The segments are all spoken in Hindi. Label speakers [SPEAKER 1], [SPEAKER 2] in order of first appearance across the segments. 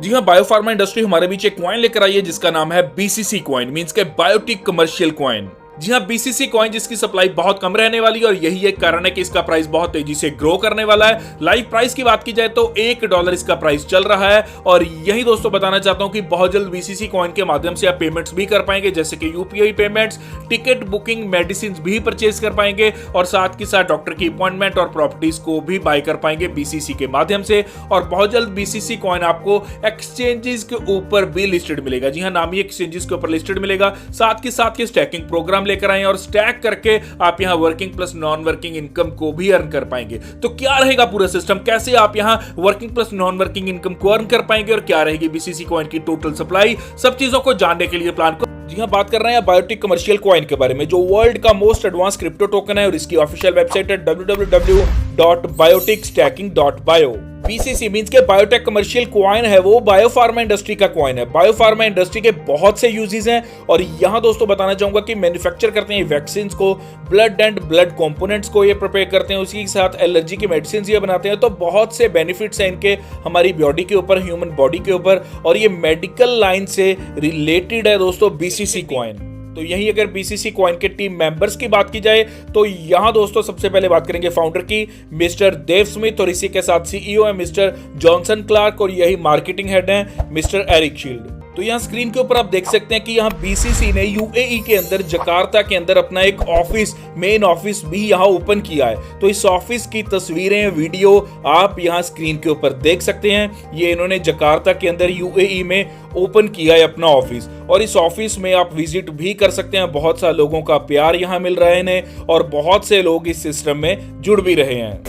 [SPEAKER 1] जी हाँ, बायोफार्मा इंडस्ट्री हमारे बीच एक कॉइन लेकर आई है जिसका नाम है बीसीसी कॉइन, मींस के बायोटिक कमर्शियल कॉइन। जी हाँ, बीसीसी कॉइन जिसकी सप्लाई बहुत कम रहने वाली है और यही एक कारण है कि इसका प्राइस बहुत तेजी से ग्रो करने वाला है। लाइव प्राइस की बात की जाए तो $1 इसका प्राइस चल रहा है और यही दोस्तों बताना चाहता हूं कि बहुत जल्द बीसीसी कॉइन के माध्यम से आप पेमेंट्स भी कर पाएंगे, जैसे कि UPI payments, ticket booking, medicine भी परचेज कर पाएंगे और साथ के साथ डॉक्टर की अपॉइंटमेंट और प्रॉपर्टीज को भी बाय कर पाएंगे बीसीसी के माध्यम से। और बहुत जल्द बीसीसी कॉइन आपको एक्सचेंजेस के ऊपर भी लिस्टेड मिलेगा। जी हाँ, नामी एक्सचेंजेस के ऊपर लिस्टेड मिलेगा। साथ के स्टैकिंग प्रोग्राम लेकर आए और स्टैक करके आप यहां working plus non working income को भी अर्न कर पाएंगे। तो क्या रहेगा पूरा सिस्टम, कैसे आप यहां working plus non working income को अर्न कर पाएंगे और क्या रहेगी बीसीसी कॉइन की टोटल सप्लाई, सब चीजों को जानने के लिए प्लान को। जी हां, बात कर रहे हैं बायोटिक कमर्शियल कॉइन के बारे में, जो वर्ल्ड का मोस्ट एडवांस क्रिप्टो टोकन है और इसकी ऑफिशियल वेबसाइट है www.bioticstacking.bio। बीसीसी मींस के बायोटेक कमर्शियल कॉइन है, वो बायोफार्मा इंडस्ट्री का कॉइन है। बायोफार्मा इंडस्ट्री के बहुत से यूजेस हैं और यहां दोस्तों बताना चाहूंगा कि मैन्युफैक्चर करते हैं वैक्सीन को, ब्लड एंड ब्लड कंपोनेंट्स को ये प्रिपेयर करते हैं, उसी के साथ एलर्जी के मेडिसिन ये बनाते हैं। तो बहुत से बेनिफिट्स हैं इनके हमारी बॉडी के ऊपर, ह्यूमन बॉडी के ऊपर, और ये मेडिकल लाइन से रिलेटेड है दोस्तों बीसीसी कॉइन। तो यही अगर बीसीसी कॉइन के टीम मेंबर्स की बात की जाए तो यहां दोस्तों सबसे पहले बात करेंगे फाउंडर की, मिस्टर देव स्मिथ, और इसी के साथ सीईओ है मिस्टर जॉनसन क्लार्क और यही मार्केटिंग हेड है मिस्टर एरिक शील्ड। तो यहाँ स्क्रीन के ऊपर आप देख सकते हैं कि यहाँ बीसीसी ने यूएई के अंदर जकार्ता के अंदर अपना एक ऑफिस, मेन ऑफिस भी यहाँ ओपन किया है। तो इस ऑफिस की तस्वीरें, वीडियो आप यहाँ स्क्रीन के ऊपर देख सकते हैं। ये इन्होंने जकार्ता के अंदर यूएई में ओपन किया है अपना ऑफिस और इस ऑफिस में आप विजिट भी कर सकते हैं। बहुत सारे लोगों का प्यार यहाँ मिल रहा है इन्हें और बहुत से लोग इस सिस्टम में जुड़ भी रहे हैं।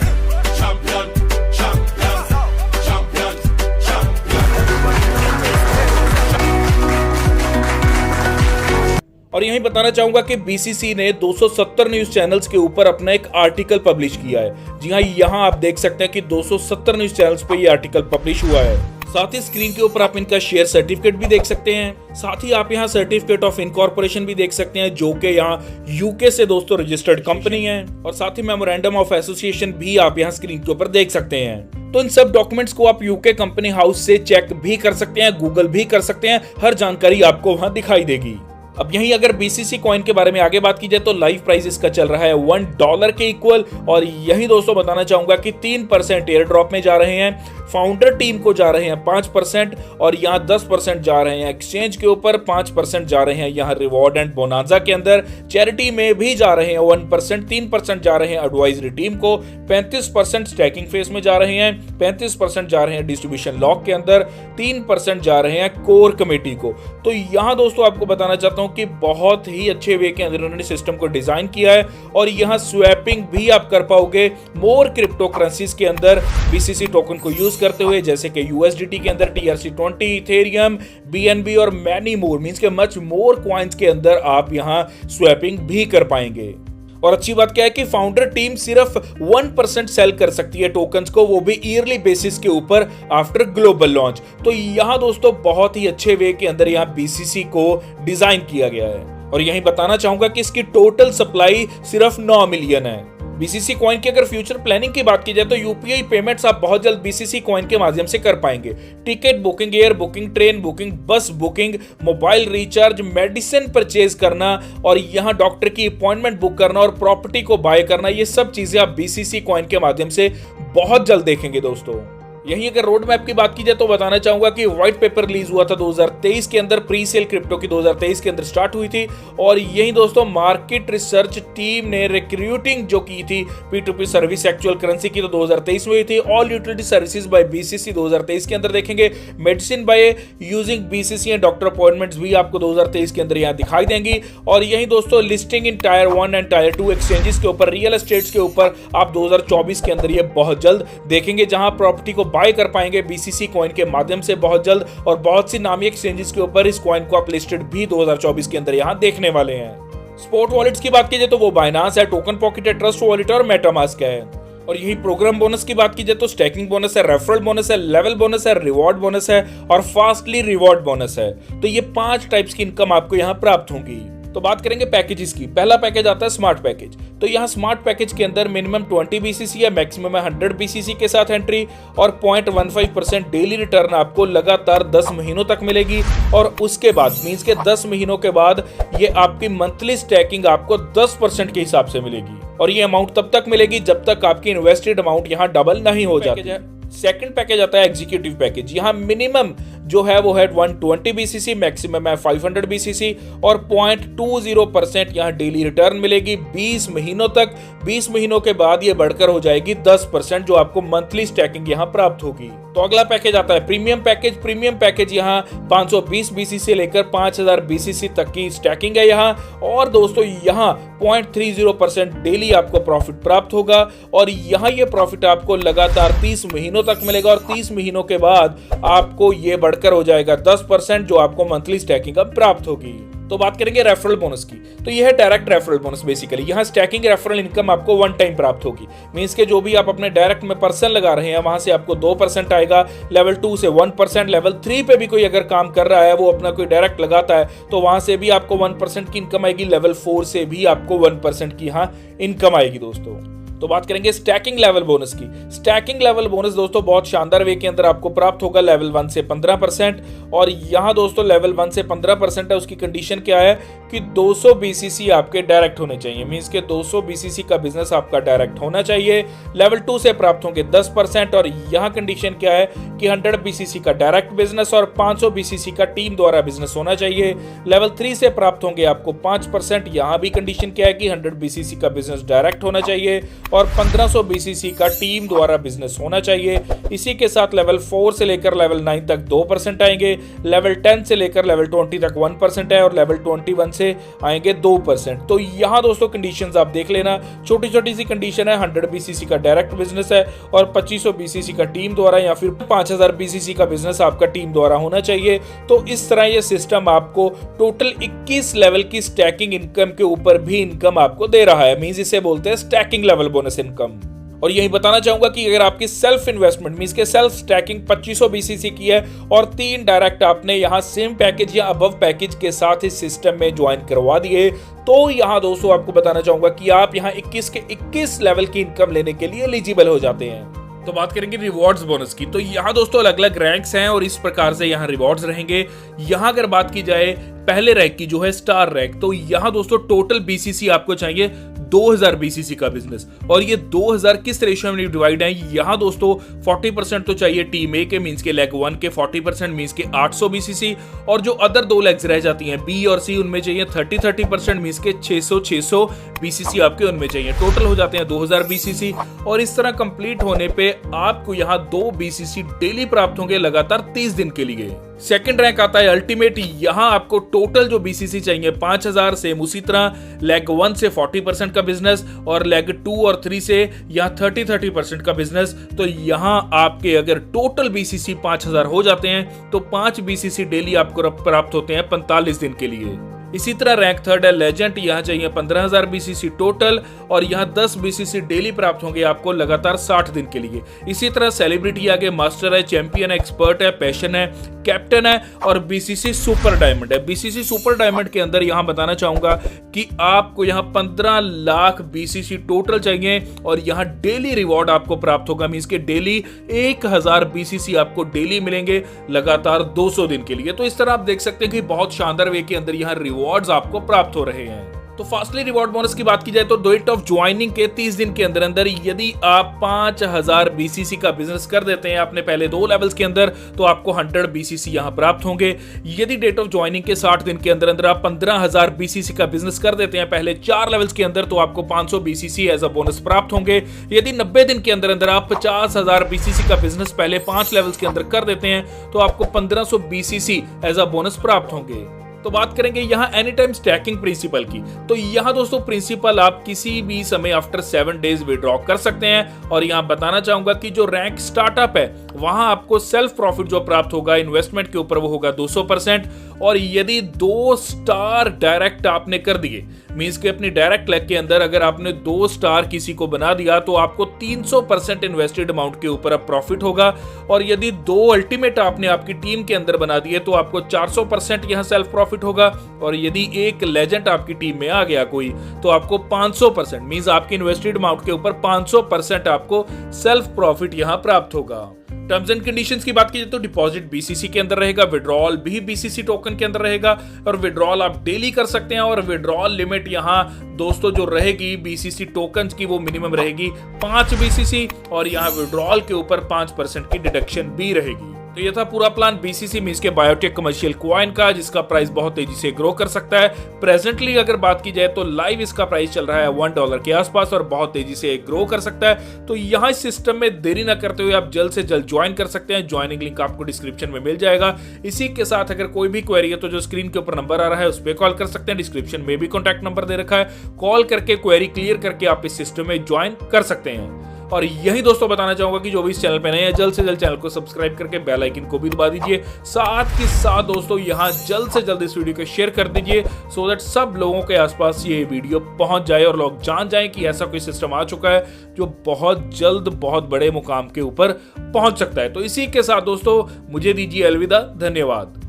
[SPEAKER 1] और यही बताना चाहूंगा कि बीसीसी ने 270 न्यूज चैनल्स के ऊपर अपना एक आर्टिकल पब्लिश किया है। जी हाँ, यहाँ आप देख सकते हैं कि 270 न्यूज चैनल्स पे ये आर्टिकल पब्लिश हुआ है। साथ ही स्क्रीन के ऊपर आप इनका शेयर सर्टिफिकेट भी देख सकते हैं। साथ ही आप यहाँ सर्टिफिकेट ऑफ इनकॉर्पोरेशन भी देख सकते हैं, जो कि यहाँ यूके से दोस्तों रजिस्टर्ड कंपनी है। और साथ ही मेमोरेंडम ऑफ एसोसिएशन भी आप यहाँ स्क्रीन के ऊपर देख सकते हैं। तो इन सब डॉक्यूमेंट्स को आप यूके कंपनी हाउस से चेक भी कर सकते हैं, गूगल भी कर सकते हैं, हर जानकारी आपको वहां दिखाई देगी। अब यहीं अगर बीसीसी कॉइन के बारे में आगे बात की जाए तो लाइव प्राइस इसका चल रहा है $1 के इक्वल और यही दोस्तों बताना चाहूंगा कि 3% एयर ड्रॉप में जा रहे हैं। फाउंडर टीम को जा रहे हैं 5% और यहाँ 10% जा रहे हैं एक्सचेंज के ऊपर, 5% जा रहे हैं यहाँ रिवॉर्ड एंड बोनांजा के अंदर, चैरिटी में भी जा रहे हैं 1%, 3% जा रहे हैं एडवाइजरी टीम को, 35% स्टैकिंग फेस में जा रहे हैं, 35% जा रहे हैं डिस्ट्रीब्यूशन लॉक के अंदर, 3% जा रहे हैं कोर कमेटी को। तो यहाँ दोस्तों आपको बताना चाहता हूँ कि बहुत ही अच्छे वे के अंदर उन्होंने सिस्टम को डिजाइन किया है और यहाँ स्वैपिंग भी आप कर पाओगे मोर क्रिप्टो करेंसीज के अंदर बीसीसी टोकन को यूज करते हुए, जैसे कि यूएसडीटी के अंदर TRC20, इथेरियम, बीएनबी और मैनी मोर, मींस के मच मोर कॉइन्स के अंदर आप यहाँ स्वैपिंग भी कर पाएंगे। और अच्छी बात क्या है कि फाउंडर टीम सिर्फ 1% सेल कर सकती है टोकन्स को, वो भी ईयरली बेसिस के ऊपर आफ्टर ग्लोबल लॉन्च। तो यहाँ दोस्तों बहुत ही अच्छे वे के अंदर यहाँ बीसीसी को डिजाइन किया गया है और यही बताना चाहूंगा कि इसकी टोटल सप्लाई सिर्फ 9 मिलियन है। बीसीसी कॉइन की अगर फ्यूचर प्लानिंग की बात की जाए तो यूपीआई पेमेंट्स आप बहुत जल्द बीसीसी कॉइन के माध्यम से कर पाएंगे। Ticket booking, air booking, train booking, bus booking, mobile recharge, medicine purchase करना और यहाँ डॉक्टर की अपॉइंटमेंट बुक करना और प्रॉपर्टी को बाय करना, ये सब चीजें आप बीसीसी कॉइन के माध्यम से बहुत जल्द देखेंगे दोस्तों। यही अगर रोड मैप की बात की जाए तो बताना चाहूंगा कि व्हाइट पेपर रिलीज हुआ था 2023 के अंदर, प्री सेल क्रिप्टो की 2023 के अंदर स्टार्ट हुई थी और यही दोस्तों मार्केट रिसर्च टीम ने रिक्रूटिंग जो की थी P2P सर्विस एक्चुअल करेंसी की तो 2023 में हुई थी। All utility services by BCC 2023 के अंदर देखेंगे। Medicine by using BCC and doctor appointments भी आपको 2023 के अंदर यहाँ दिखाई देंगी। और यही दोस्तों listing in tyre 1 and tyre 2 exchanges के ऊपर, रियल एस्टेट्स के ऊपर आप 2024 के अंदर ये बहुत जल्द देखेंगे, जहां प्रॉपर्टी को बाय कर पाएंगे बीसीसी कॉइन के माध्यम से बहुत जल्द। और बहुत सी नामी एक्सचेंजेस के ऊपर इस कॉइन को आप लिस्टेड भी 2024 के अंदर यहां देखने वाले हैं। स्पॉट वॉलेट्स की बात की जाए तो वो बाइनांस है, टोकन पॉकेट है, ट्रस्ट वॉलेट और मेटामास्क है। और यही प्रोग्राम बोनस की बात की जाए तो स्टैकिंग बोनस है, रेफरल बोनस है, लेवल बोनस है, रिवॉर्ड बोनस है और फास्टली रिवॉर्ड बोनस है। तो ये 5 टाइप्स की इनकम आपको यहां प्राप्त होंगी। तो बात करेंगे पैकेजेस की। पहला पैकेज आता है स्मार्ट पैकेज। तो यहाँ स्मार्ट पैकेज के अंदर मिनिमम 20 BCC है, मैक्सिमम है 100 BCC के साथ एंट्री और 0.15% डेली रिटर्न आपको लगातार 10 महीनों तक मिलेगी। और उसके बाद मींस के 10 महीनों के बाद ये आपकी मंथली स्टैकिंग आपको 10% के हिसाब से मिलेगी और ये अमाउंट तब तक मिलेगी जब तक आपकी इन्वेस्टेड अमाउंट यहाँ डबल नहीं हो जाती। सेकंड पैकेज आता है एग्जीक्यूटिव पैकेज। यहाँ मिनिमम जो है वो है 120 BCC, मैक्सिमम है 500 BCC और 0.20% यहाँ डेली रिटर्न मिलेगी 20 महीनों तक। 20 महीनों के बाद ये बढ़कर हो जाएगी 10% जो आपको मंथली स्टैकिंग यहाँ प्राप्त होगी। तो अगला पैकेज आता है प्रीमियम पैकेज। प्रीमियम पैकेज यहाँ 520 BCC से लेकर 5000 BCC तक की स्टैकिंग है यहाँ। और दोस्तों यहाँ 0.30% डेली आपको प्रॉफिट प्राप्त होगा और यहाँ ये प्रॉफिट आपको लगातार 30 महीनों तक मिलेगा और 30 महीनों के बाद आपको ये बढ़कर हो जाएगा 10% जो आपको मंथली स्टैकिंग अब प्राप्त होगी। तो बात करेंगे रेफरल बोनस की। तो यह है डायरेक्ट रेफरल बोनस। बेसिकली यहाँ स्टैकिंग रेफरल इनकम आपको वन टाइम प्राप्त होगी। मींस के जो भी आप अपने डायरेक्ट में पर्सन लगा रहे हैं वहां से आपको 2% आएगा, लेवल 2 से 1%, लेवल 3 पे भी कोई अगर काम कर रहा है वो अपना कोई डायरेक्ट लगाता है तो वहां से भी आपको 1% की इनकम आएगी, लेवल 4 से भी आपको 1% की यहाँ इनकम आएगी दोस्तों। तो बात करेंगे स्टैकिंग लेवल बोनस की। स्टैकिंग लेवल बोनस दोस्तों बहुत शानदार वे के अंदर आपको प्राप्त होगा लेवल 1 से 15%। और यहाँ दोस्तों लेवल 1 से 15% है, उसकी कंडीशन क्या है कि 200 BCC आपके डायरेक्ट होने चाहिए। मींस के 200 BCC का बिजनेस आपका डायरेक्ट होना चाहिए। लेवल 2 से प्राप्त होंगे 10% और यहाँ कंडीशन क्या है कि 100 BCC का डायरेक्ट बिजनेस और 500 BCC का टीम द्वारा बिजनेस होना चाहिए। लेवल 3 से प्राप्त होंगे आपको 5%। यहाँ भी कंडीशन क्या है कि 100 BCC का बिजनेस डायरेक्ट होना चाहिए और 1500 BCC का टीम द्वारा बिजनेस होना चाहिए। इसी के साथ लेवल 4 से लेकर लेवल 9 तक 2% आएंगे, लेवल 10 से लेकर लेवल 20 तक 1% है और लेवल 21 से आएंगे 2%। तो यहाँ दोस्तों कंडीशंस आप देख लेना, छोटी छोटी सी कंडीशन है। 100 BCC का डायरेक्ट बिजनेस है और 2500 BCC का टीम द्वारा या फिर 5000 BCC का बिजनेस आपका टीम द्वारा होना चाहिए। तो इस तरह ये सिस्टम आपको टोटल 21 लेवल की स्टैकिंग इनकम के ऊपर भी इनकम आपको दे रहा है। मींस इसे बोलते हैं स्टैकिंग लेवल बोनस इनकम। और यही बताना चाहूंगा कि अगर आपकी सेल्फ इन्वेस्टमेंट मींस के सेल्फ स्टैकिंग 2500 BCC की है और 3 डायरेक्ट आपने यहां सेम पैकेज या अबव पैकेज के साथ इस सिस्टम में ज्वाइन करवा दिए तो यहां दोस्तों आपको बताना चाहूंगा कि आप यहां 21 के 21 लेवल की इनकम लेने के लिए एलिजिबल हो जाते हैं। तो बात करेंगे रिवॉर्ड्स बोनस की। तो यहाँ दोस्तों अलग अलग रैंक्स हैं और इस प्रकार से यहाँ रिवॉर्ड्स रहेंगे। यहाँ अगर बात की जाए पहले रैंक की जो है स्टार रैंक, तो यहाँ दोस्तों टोटल BCC आपको चाहिए 2000 BCC का बिजनेस और ये 2000 किस रेशियो में डिवाइड है। यहाँ दोस्तों 40% तो चाहिए टीम ए के मींस के लेग 1 के, 40% मींस के 800 BCC और जो अदर 2 लेग्स रह जाती हैं बी और सी उनमें चाहिए 30% मींस के 600 BCC आपके उनमें चाहिए। टोटल हो जाते हैं 2000 BCC और इस तरह कंप्लीट होने पे आपको यहाँ 2 BCC डेली प्राप्त होंगे लगातार 30 दिन के लिए। सेकंड रैंक आता है अल्टीमेट। यहाँ आपको टोटल जो BCC चाहिए 5000, सेम उसी तरह लेग 1 से 40% का बिजनेस और लेग 2 और 3 से यहाँ 30% का बिजनेस। तो यहाँ आपके अगर टोटल BCC 5000 हो जाते हैं तो 5 BCC डेली आपको प्राप्त होते हैं 45 दिन के लिए। इसी तरह रैंक थर्ड है लेजेंड। यहाँ चाहिए 15000 BCC टोटल और यहाँ 10 BCC डेली प्राप्त होंगे आपको लगातार 60 दिन के लिए। इसी तरह सेलिब्रिटी आगे मास्टर है, चैंपियन है, एक्सपर्ट है, पैशन है, कैप्टन है और BCC सुपर डायमंड है। BCC सुपर डायमंड के अंदर यहाँ बताना चाहूंगा कि आपको यहाँ 15 लाख BCC टोटल चाहिए और यहाँ डेली रिवॉर्ड आपको प्राप्त होगा। मींस के डेली 1000 BCC आपको डेली मिलेंगे लगातार 200 दिन के लिए। तो इस तरह आप देख सकते हैं कि बहुत शानदार वे के अंदर यहाँ रिवॉर्ड्स आपको प्राप्त हो रहे हैं। तो फास्टली रिवॉर्ड बोनस की बात की जाए तो डेट ऑफ ज्वाइनिंग के 30 दिन के अंदर अंदर यदि आप 5000 BCC का बिजनेस कर देते हैं अपने पहले 2 लेवल्स के अंदर तो आपको 100 BCC यहां प्राप्त होंगे। यदि डेट ऑफ ज्वाइनिंग के 60 दिन के अंदर अंदर आप 15000 BCC का बिजनेस कर देते हैं पहले 4 लेवल्स के अंदर तो आपको 500 BCC एज अ बोनस प्राप्त होंगे। यदि 90 दिन के अंदर अंदर आप 50000 BCC का बिजनेस पहले 5 लेवल्स के अंदर कर देते हैं तो आपको 1500 BCC एज अ बोनस प्राप्त होंगे। तो बात करेंगे यहाँ एनी टाइम स्टैकिंग प्रिंसिपल की। तो यहाँ दोस्तों प्रिंसिपल आप किसी भी समय आफ्टर 7 डेज विड्रॉ कर सकते हैं और यहाँ बताना चाहूंगा कि जो रैंक स्टार्टअप है वहां आपको सेल्फ प्रॉफिट जो प्राप्त होगा इन्वेस्टमेंट के ऊपर वो होगा 200% और यदि 2 स्टार डायरेक्ट आपने कर दिए मींस के अपनी डायरेक्ट लेग के अंदर अगर आपने 2 स्टार किसी को बना दिया तो आपको 300% इन्वेस्टेड अमाउंट के ऊपर अब प्रॉफिट होगा और यदि 2 अल्टीमेट आपने आपकी टीम के अंदर बना दिए तो आपको 400% यहाँ सेल्फ प्रॉफिट प्रॉफिट होगा। और यदि एक लेजेंड आपकी टीम में आ गया कोई, तो आपको 500% मींस आपके इन्वेस्टेड अमाउंट के ऊपर 500% आपको सेल्फ प्रॉफिट यहां प्राप्त होगा। टर्म्स एंड कंडीशंस की बात की जाए तो डिपॉजिट बीसीसी के अंदर रहेगा, विड्रॉल भी बीसीसी टोकन के अंदर रहेगा, और विड्रॉल आप डेली कर सकते हैं। और विड्रॉल लिमिट यहां दोस्तों जो रहेगी बीसीसी टोकन्स की, वो मिनिमम रहेगी 5 बीसीसी, और यहां विड्रॉल के ऊपर 5% की डिडक्शन भी रहेगी। तो ये था पूरा प्लान बीसीसी मींस के बायोटेक कमर्शियल कॉइन का, जिसका प्राइस बहुत तेजी से ग्रो कर सकता है। प्रेजेंटली अगर बात की जाए तो लाइव इसका प्राइस चल रहा है $1 के आसपास और बहुत तेजी से ग्रो कर सकता है। तो यहाँ इस सिस्टम में देरी ना करते हुए आप जल्द से जल्द ज्वाइन कर सकते हैं। ज्वाइनिंग लिंक आपको डिस्क्रिप्शन में मिल जाएगा। इसी के साथ अगर कोई भी क्वेरी है तो जो स्क्रीन के ऊपर नंबर आ रहा है उस पर कॉल कर सकते हैं। डिस्क्रिप्शन में भी कॉन्टैक्ट नंबर दे रखा है, कॉल करके क्वेरी क्लियर करके आप इस सिस्टम में ज्वाइन कर सकते हैं। और यही दोस्तों बताना चाहूंगा कि जो भी इस चैनल पे नए हैं जल्द से जल्द चैनल को सब्सक्राइब करके बेल आइकन को भी दबा दीजिए। साथ ही साथ दोस्तों यहां जल्द से जल्द इस वीडियो को शेयर कर दीजिए, सो दैट सब लोगों के आसपास ये वीडियो पहुंच जाए और लोग जान जाएं कि ऐसा कोई सिस्टम आ चुका है जो बहुत जल्द बहुत बड़े मुकाम के ऊपर पहुंच सकता है। तो इसी के साथ दोस्तों मुझे दीजिए अलविदा, धन्यवाद।